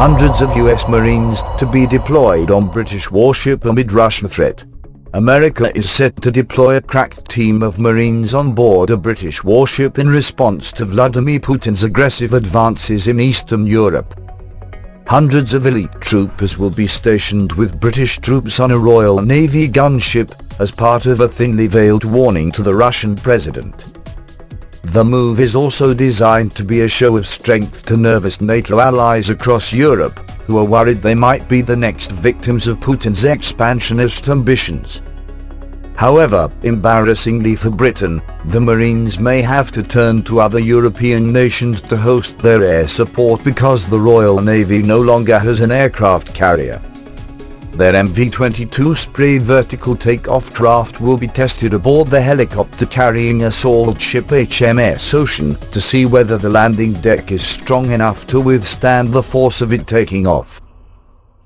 hundreds of US Marines to be deployed on British warship amid Russian threat. America is set to deploy a crack team of Marines on board a British warship in response to Vladimir Putin's aggressive advances in Eastern Europe. Hundreds of elite troopers will be stationed with British troops on a Royal Navy gunship as part of a thinly veiled warning to the Russian president. The move is also designed to be a show of strength to nervous NATO allies across Europe, who are worried they might be the next victims of Putin's expansionist ambitions. However, embarrassingly for Britain, the Marines may have to turn to other European nations to host their air support because the Royal Navy no longer has an aircraft carrier. Their MV22 Osprey vertical takeoff craft will be tested aboard the helicopter-carrying assault ship HMS Ocean to see whether the landing deck is strong enough to withstand the force of it taking off.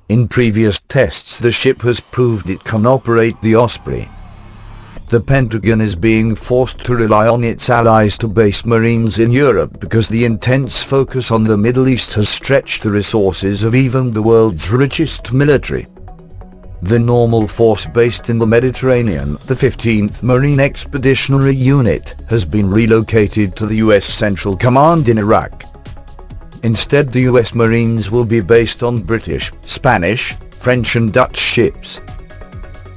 In previous tests, the ship has proved it can operate the Osprey. The Pentagon is being forced to rely on its allies to base Marines in Europe because the intense focus on the Middle East has stretched the resources of even the world's richest military. The normal force based in the Mediterranean, the 15th Marine Expeditionary Unit, has been relocated to the US Central Command in Iraq. Instead, the US Marines will be based on British, Spanish, French and Dutch ships.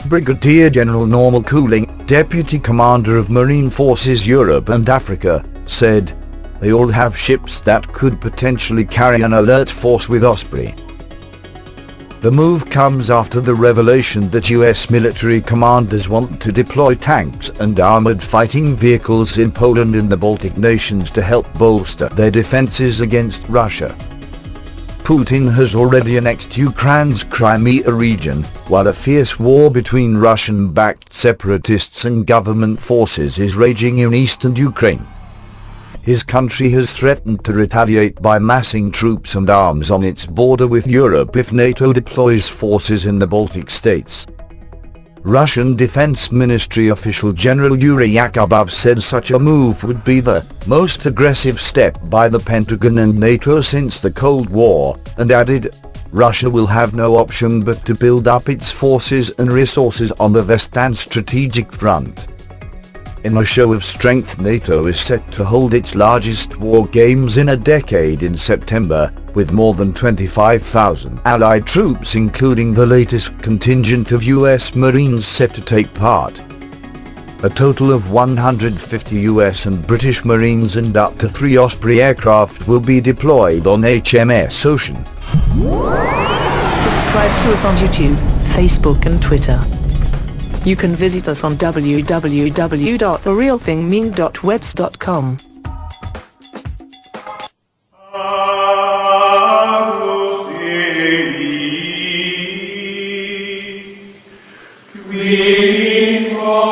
Brigadier General Normal Cooling, Deputy Commander of Marine Forces Europe and Africa, said, "They all have ships that could potentially carry an alert force with Osprey." The move comes after the revelation that US military commanders want to deploy tanks and armored fighting vehicles in Poland and the Baltic nations to help bolster their defenses against Russia. Putin has already annexed Ukraine's Crimea region, while a fierce war between Russian-backed separatists and government forces is raging in eastern Ukraine. His country has threatened to retaliate by massing troops and arms on its border with Europe if NATO deploys forces in the Baltic states. Russian Defense Ministry official General Yuri Yakubov said such a move would be the most aggressive step by the Pentagon and NATO since the Cold War, and added, "Russia will have no option but to build up its forces and resources on the Western strategic front." In a show of strength, NATO is set to hold its largest war games in a decade in September, with more than 25,000 Allied troops including the latest contingent of US Marines set to take part. A total of 150 US and British Marines and up to 3 Osprey aircraft will be deployed on HMS Ocean. Subscribe to us on YouTube, Facebook and Twitter. You can visit us on www.therealthingme.webs.com.